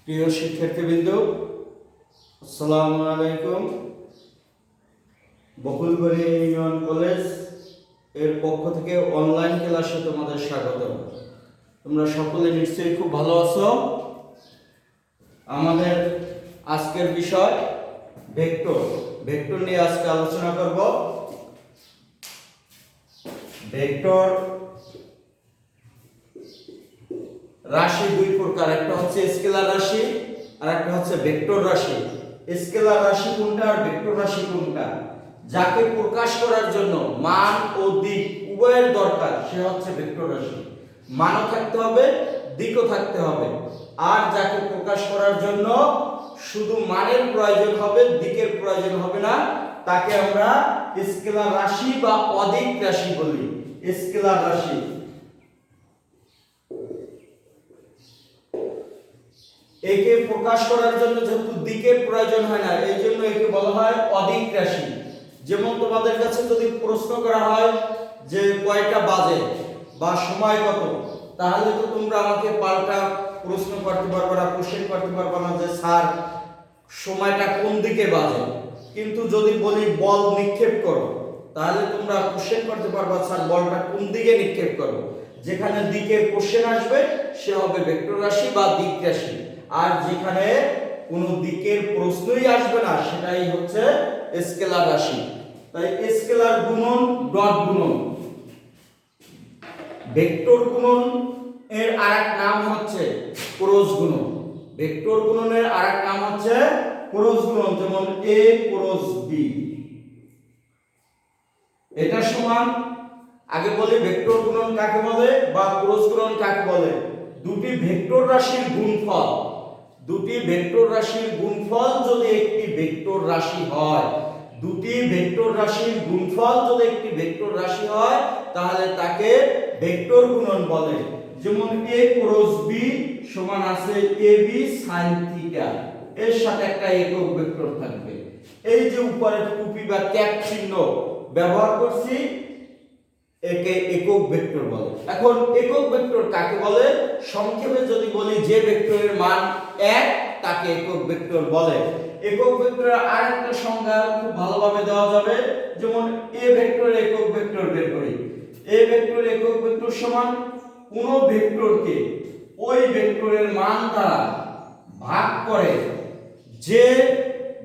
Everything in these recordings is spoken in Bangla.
প্রিয় শিক্ষার্থীবৃন্দ, আসসালামু আলাইকুম। বকুলবাড়ি ইউনিয়ন কলেজ এর পক্ষ থেকে অনলাইন ক্লাসে তোমাদের স্বাগত। তোমরা সকলে নিশ্চয়ই খুব ভালো আছো। আমাদের আজকের বিষয় ভেক্টর। ভেক্টর নিয়ে আজকে আলোচনা করব। ভেক্টর রাশি দুই প্রকার, একটা হচ্ছে স্কেলার রাশি আর একটা হচ্ছে ভেক্টর রাশি। স্কেলার রাশি কোনটা আর ভেক্টর রাশি কোনটা? যাকে প্রকাশ করার জন্য মান ও দিক উভয়ের দরকার সে হচ্ছে ভেক্টর রাশি। মানও থাকতে হবে, দিকও থাকতে হবে। আর যাকে প্রকাশ করার জন্য শুধু মানের প্রয়োজন হবে, দিকের প্রয়োজন হবে না, তাকে আমরা স্কেলার রাশি বা অদিক রাশি বলি। স্কেলার রাশি একে প্রকাশ করার জন্য যেহেতু দিকের প্রয়োজন হয় না, এই জন্য একে বলা হয় অদিক রাশি। যেমন তোমাদের কাছে যদি প্রশ্ন করা হয় যে কয়টা বাজে বা সময় কত, তাহলে তো তোমরা আমাকে পাল্টা প্রশ্ন করতে পারবে না, কোশ্চেন করতে পারবে না যে স্যার সময়টা কোন দিকে বাজে। কিন্তু যদি বলি বল নিক্ষেপ করো, তাহলে তোমরা কোশ্চেন করতে পারবে স্যার বলটা কোন দিকে নিক্ষেপ করো। যেখানে দিকের কোশ্চেন আসবে সে হবে ভেক্টর রাশি বা দিক রাশি, আর যেখানে কোনো দিকের প্রশ্নই আসবে না সেটাই হচ্ছে স্কেলার রাশি। তাই স্কেলার গুণন ডট গুণন। ভেক্টর গুণন এর আরেক নাম হচ্ছে ক্রস গুণন। ভেক্টর গুণনের আরেক নাম হচ্ছে ক্রস গুণন, যেমন a ক্রস b। এটা সমান, আগে বলি ভেক্টর গুণন কাকে বলে বা ক্রস গুণন কাকে বলে। দুটি ভেক্টর রাশির গুণফল, দুটি ভেক্টর রাশির গুণফল যদি একটি ভেক্টর রাশি হয়, দুটি ভেক্টর রাশির গুণফল যদি একটি ভেক্টর রাশি হয়, তাহলে তাকে ভেক্টর গুণন বলে। যেমন a ক্রস b সমান আছে ab sin থিটা, এর সাথে একটা একক ভেক্টর থাকবে। এই যে উপরে টুপি বা ক্যাপ চিহ্ন ব্যবহার করছি, একে একক ভেক্টর বলে। এখন একক ভেক্টর কাকে বলে? সংক্ষেপে যদি বলি যে ভেক্টরের মান 1 তাকে একক ভেক্টর বলে। একক ভেক্টরের আরেকটা সংজ্ঞা খুব ভালোভাবে দেওয়া যাবে, যেমন a ভেক্টরের একক ভেক্টর বের করি। a ভেক্টরের একক ভেক্টর সমান কোন ভেক্টরকে ওই ভেক্টরের মান দ্বারা ভাগ করে যে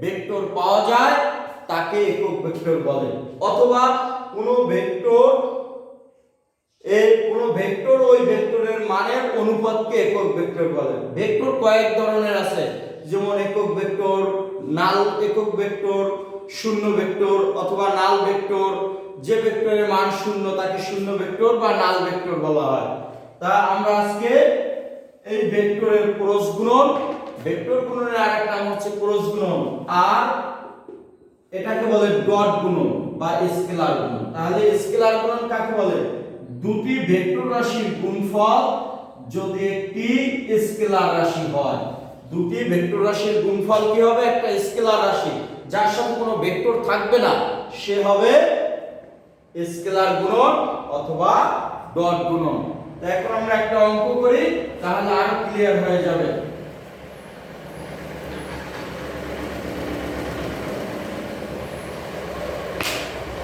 ভেক্টর পাওয়া যায় তাকে একক ভেক্টর বলে। অথবা কোন ভেক্টর ওই ভেক্টরের মানের অনুপাতকে একক ভেক্টর বলে। ভেক্টর কয়েক ধরনের আছে, যেমন একক ভেক্টর, নাল একক ভেক্টর, শূন্য ভেক্টর অথবা নাল ভেক্টর। যে ভেক্টরের মান শূন্য তাকে শূন্য ভেক্টর বা নাল ভেক্টর বলা হয়। তা আমরা আজকে এই ভেক্টরের ক্রস গুণন, ভেক্টর গুণনের আরেক নাম হচ্ছে ক্রস গুণন, আর এটাকে বলে ডট গুণন বা স্কেলার গুণন। তাহলে স্কেলার গুণন কাকে বলে? দুটি ভেক্টর রাশির গুণফল যদি একটি স্কেলার রাশি হয়। দুটি ভেক্টর রাশির গুণফল কি হবে? একটা স্কেলার রাশি যার সাথে কোনো ভেক্টর থাকবে না, সে হবে স্কেলার গুণন অথবা ডট গুণন। তো এখন আমরা একটা অঙ্ক করি, তাহলে আরো ক্লিয়ার হয়ে যাবে।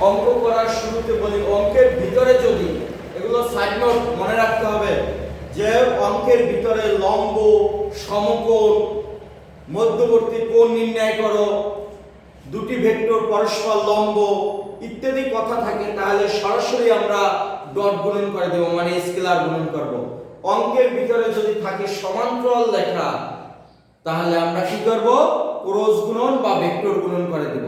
অঙ্ক করার শুরুতে বলি, অঙ্কের ভিতরে যদি এগুলো সাইড নোট মনে রাখতে হবে যে অঙ্কের ভিতরে লম্ব, সমকোণ, মধ্যবর্তী কোণ নির্ণয় করো, দুটি ভেক্টর পরস্পর লম্ব ইত্যাদি কথা থাকে, তাহলে সরাসরি আমরা ডট গুণন করে দেব, মানে স্কেলার গুণন করব। অঙ্কের ভিতরে যদি থাকে সমান্তরাল লেখা, তাহলে আমরা কি করব? ক্রস গুণন বা ভেক্টর গুণন করে দেব।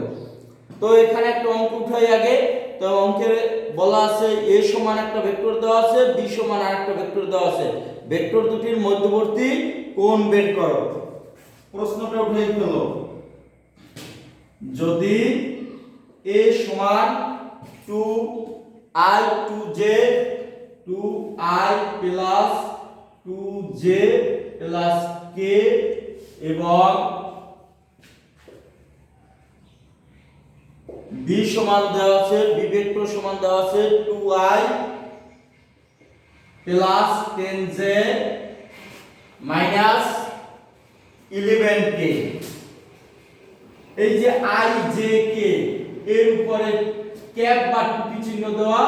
তো এখানে একটা অঙ্ক উঠাই আগে। তো অঙ্কের বলা আছে a সমান একটা ভেক্টর দেওয়া আছে, b সমান আরেকটা ভেক্টর দেওয়া আছে। ভেক্টর দুটির মধ্যবর্তী কোণ বের করো। প্রশ্নটা উঠে ফেলো। যদি a সমান 2i 2j 2i plus 2j plus k এবং b সমান দেওয়া আছে, b ভেক্টর সমান দেওয়া আছে 2i plus 10j minus 11k। এই যে i j k এর উপরে ক্যাপ বা টুপি চিহ্ন দেওয়া,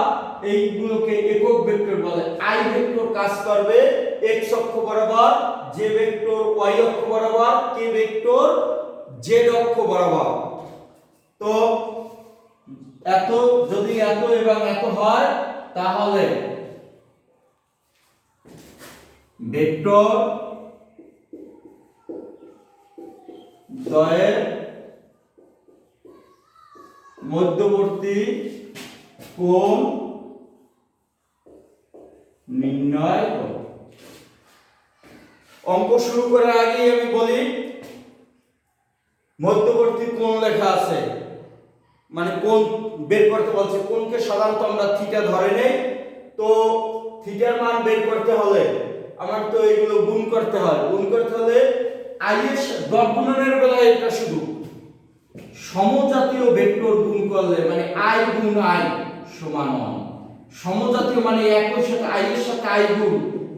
এইগুলোকে একক ভেক্টর বলে। i ভেক্টর কাজ করবে x অক্ষ বরাবর, j ভেক্টর y অক্ষ বরাবর, k ভেক্টর z অক্ষ বরাবর। তো এত যদি এত এবং এত হয় তাহলে ভেক্টর দ্বয়ের মধ্যবর্তী কোণ নির্ণয় করো। অঙ্ক শুরু করার আগে আমি বলি মধ্যবর্তী কোণ লেখা আছে, মানে কোণ বের করতে বলছে। কোণকে সাধারণত আমরা থিটা ধরে নেই। তো থিটার মান বের করতে হলে আমার তো এগুলো গুণ করতে হয়। গুণ করতে হলে i এর ডট গুণনের বেলায় এটা শুধু সমজাতীয় ভেক্টর গুণ করলে, মানে i গুণ i সমান 1। সমজাতীয় মানে একই সাথে i এর সাথে i গুণ,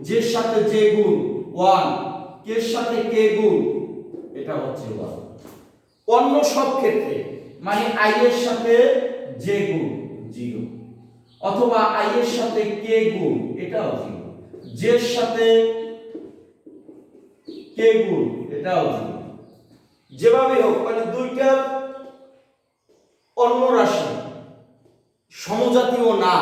j এর সাথে j গুণ 1, k এর সাথে k গুণ, এটা হচ্ছে 1। অন্য সব ক্ষেত্রে মানে i এর সাথে j গুণ 0, অথবা i এর সাথে k গুণ, এটাও 0, j এর সাথে k গুণ, এটাও 0। যেভাবে হোক মানে দুইটা অন্য রাশি সমজাতীয় না,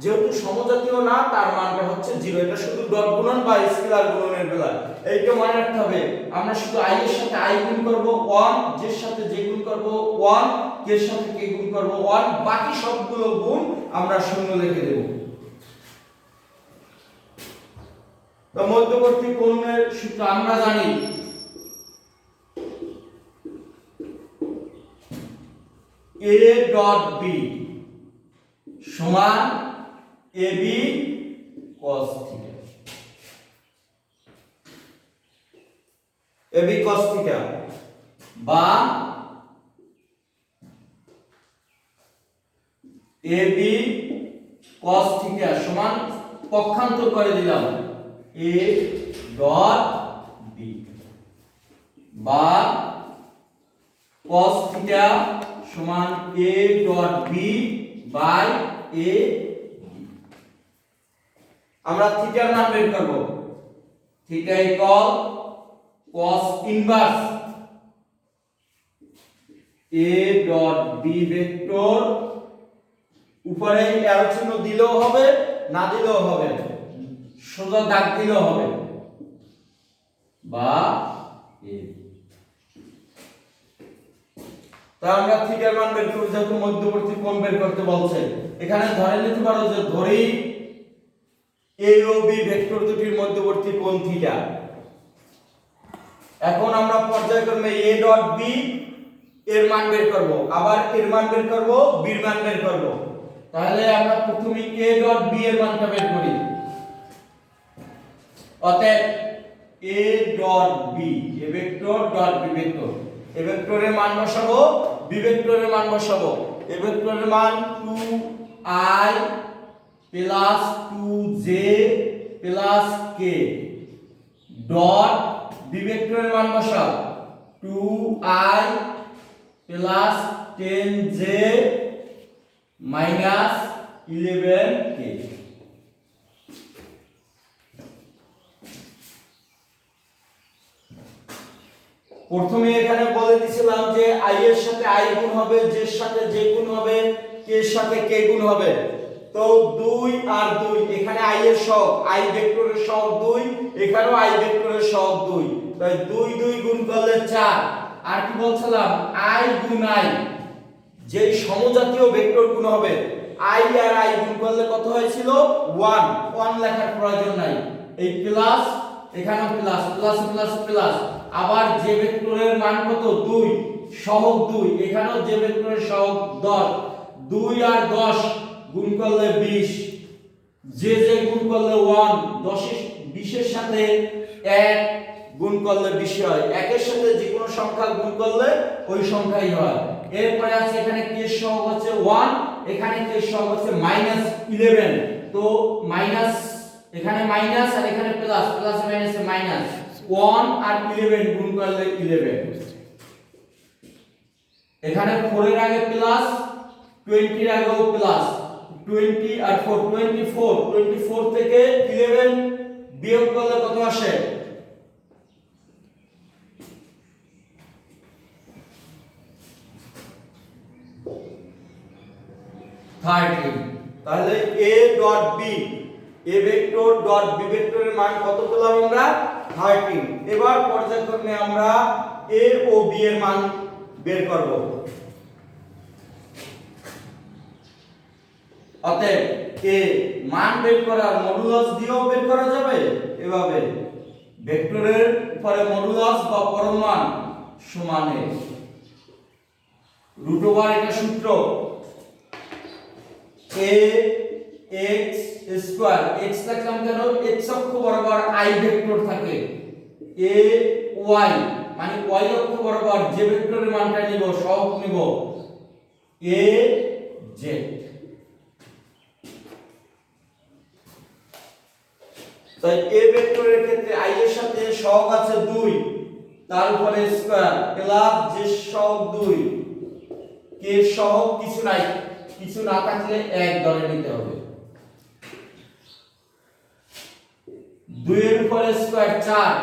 যেহেতু সমজাতীয় না তার মানটা হচ্ছে 0। এটা শুধু ডট গুণন বা স্কেলার গুণনের বেলা এইটা মনে রাখতে হবে। আমরা শুধু i এর সাথে i গুণ করব 1, j এর সাথে j গুণ করব 1, k এর সাথে k গুণ করব 1, বাকি সবগুলো গুণ আমরা শূন্য লিখে দেব। তো মধ্যবর্তী কোণের সূত্র আমরা জানি a ডট b সমান ab cos theta. ab cos theta বা ab cos থিটা সমান পক্ষান্তর করে দিলাম a ডট b বা cos থিটা সমান a dot b by a। আমরা থিটার মান বের করব। Theta equal cos inverse a dot b vector, উপরে অ্যারো চিহ্ন দিলেও হবে না দিলেও হবে, সোজা দাগ দিলেও হবে, বা a। তা আমরা থিটার মান বের করব, যেহেতু মধ্যবর্তী কোণ বের করতে বলছে। এখানে ধরে নিতে পারো যে ধরি a ও b ভেক্টর দুটির মধ্যবর্তী কোণ থিটা। এখন আমরা পর্যায়ক্রমে a ডট b এর মান বের করব, আবার এর মান বের করব, b এর মান বের করব। তাহলে আমরা প্রথমে a ডট b এর মানটা বের করি। অতএব a dot b, a vector dot b vector, a ভেক্টরের মান বসাবো, b ভেক্টরের মান বসাবো। a ভেক্টরের মান 2i plus 2j plus k dot b ভেক্টরের মান বসাও 2i plus 10j minus 11k। প্রথমে এখানে বলে দিয়েছিলাম যে i এর সাথে i গুণ হবে, j এর সাথে j গুণ হবে, k এর সাথে k গুণ হবে। তো 2 আর 2, এখানে i এর সহগ, i ভেক্টরের সহগ 2, এখানেও i ভেক্টরের সহগ 2, তাই 2 2 গুণ করলে 4। আর কি বলছিলাম, i গুণ i, যেই সমজাতীয় ভেক্টর গুণ হবে i আর i গুণ করলে কত হয়েছিল 1, 1 লেখার প্রয়োজন নাই। এই প্লাস, এখানেও প্লাস প্লাস প্লাস প্লাস, আবার যে ভেক্টরের মান কত 2, সহগ 2, এখানেও যে ভেক্টরের সহগ 10, 2 আর 10 গুণ করলে 20, যে গুণ করলে 1, 20 এর সাথে 1 গুণ করলে 20 হয়, 1 এর সাথে যে কোনো সংখ্যা গুণ করলে ওই সংখ্যাই হয়। এরপরে আছে এখানে k এর সহগ হচ্ছে 1, এখানে k এর সহগ হচ্ছে -11, তো মাইনাস, এখানে মাইনাস আর এখানে প্লাস, প্লাস মাইনাসে মাইনাস, 1 আর 11 গুণ করলে 11, এখানে 4 এর আগে প্লাস, 20 এর আগেও প্লাস, 20 আর 4 24, 24 থেকে 11 বিয়োগ করলে কত আসে? 13। তাহলে a dot b, a vector dot b ভেক্টরের মান কত পেলাম আমরা? 13। এবার পর্যায়ক্রমে আমরা a ও b এর মান বের করব। অতএব a মান বের করার মডুলাস দিয়েও বের করা যাবে, এভাবে ভেক্টরের উপরে মডুলাস বা পরম মান সমান a রুট ওভার, এটা সূত্র a x স্কয়ার, x লিখলাম কেন? x অক্ষ বরাবর i ভেক্টর থাকে, a y মানে y অক্ষ বরাবর যে ভেক্টরের মানটা নিব সহগ নিব a z। তাই a ভেক্টরের ক্ষেত্রে i এর সাথে সহগ আছে 2, তার উপরে স্কয়ার প্লাস j সহগ 2, k সহগ কিছু নাই, কিছু না থাকলে 1 ধরে নিতে হবে। 2 এর উপরে স্কয়ার 4,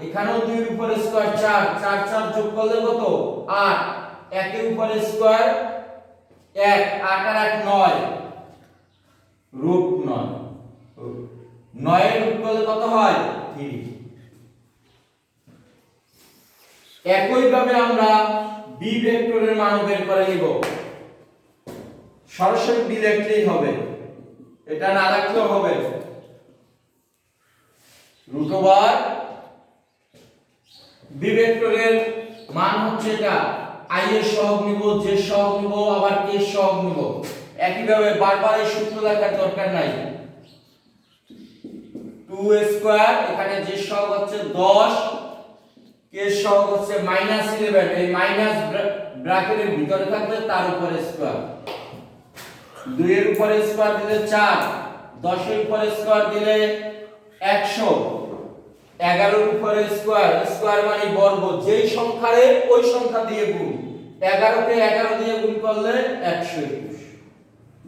এখানেও 2 এর উপরে স্কয়ার 4, 4 4 যোগ করলে কত? 8, 1 এর উপরে স্কয়ার 1, 8 আর 1 9, রুট 9, 9 এর রুট করলে কত হয়? 3। একই ভাবে আমরা b ভেক্টরের মান বের করে নিব, সরাসরি b লিখলেই হবে, এটা না লিখলেও হবে। রুট ওভার b ভেক্টরের মান হচ্ছে এটা, i এর সহগ নিব, j এর সহগ নিব, আবার k এর সহগ নিব। একই ভাবে বারবার এই সূত্র লেখার দরকার নাই। 2 স্কয়ার, এখানে j এর সহগ হচ্ছে 10, k এর সহগ হচ্ছে -11, এই মাইনাস ব্র্যাকেটের ভিতরে থাকলে তার উপরে স্কয়ার। 2 এর উপরে স্কয়ার দিলে 4, 10 এর উপরে স্কয়ার দিলে 100, 11 এর উপরে স্কয়ার, স্কয়ার মানে বর্গ, যেই সংখ্যারে ওই সংখ্যা দিয়ে গুণ, 11 কে 11 দিয়ে গুণ করলে 121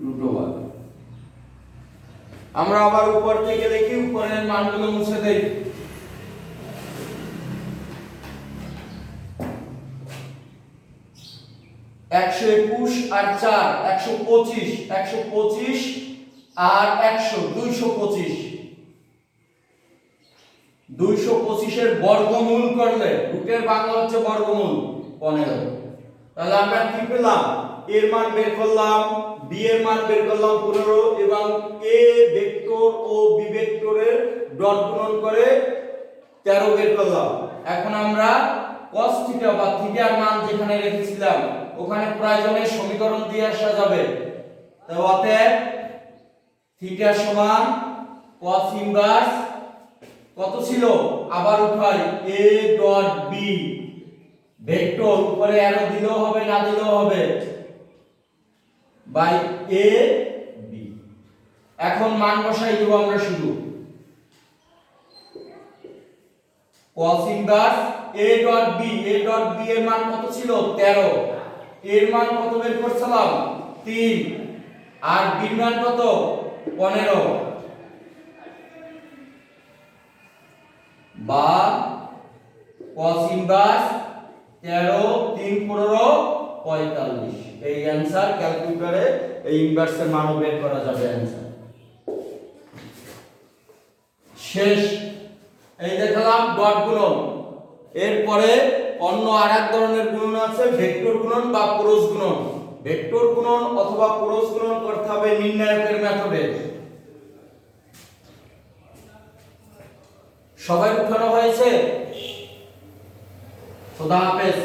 রুট ওভার। আমরা আবার উপর থেকে দেখি, উপরের মানগুলো মুছে দেই। 121 আর 4 125, 125 আর 100 225, 225 এর বর্গমূল করলে, রুটের বাংলা হচ্ছে বর্গমূল 15। তাহলে আমরা কি পেলাম? এর মান বের করলাম, b এর মান বের করলাম 15, এবং a ভেক্টর ও b ভেক্টরের ডট গুণন করে 13 বের করলাম। এখন আমরা cos থিটা বা থিটার মান যেখানে রেখেছিলাম ওখানে প্রয়োজনে সমীকরণ দিয়ে আসা যাবে। তাই অতএব থিটা সমান cos ইনভার্স কত ছিল? আবার উঠাই a ডট b ভেক্টর, উপরে অ্যারো দিলেও হবে না দিলেও হবে, বাই a b। এখন মান বসাই দেব আমরা শুধু। cos inverse a dot b, a dot b এর মান কত ছিল? 13, এর মান কত বের করছিলাম? 3, আর b এর মান কত? 15, বা cos ইনভার্স 13 3 15 45। এই आंसर ক্যালকুলেটরে এই ইনভার্সের মান বের করা যাবে आंसर। শেষ। এই দেখলাম ডট গুণন। এরপরে অন্য আরেক ধরনের গুণন আছে, ভেক্টর গুণন বা ক্রস গুণন। ভেক্টর গুণন অথবা ক্রস গুণন করতে হবে নির্ণায়কের মেথডে। সবাই উঠানো হয়েছে? খোদা হাফেজ।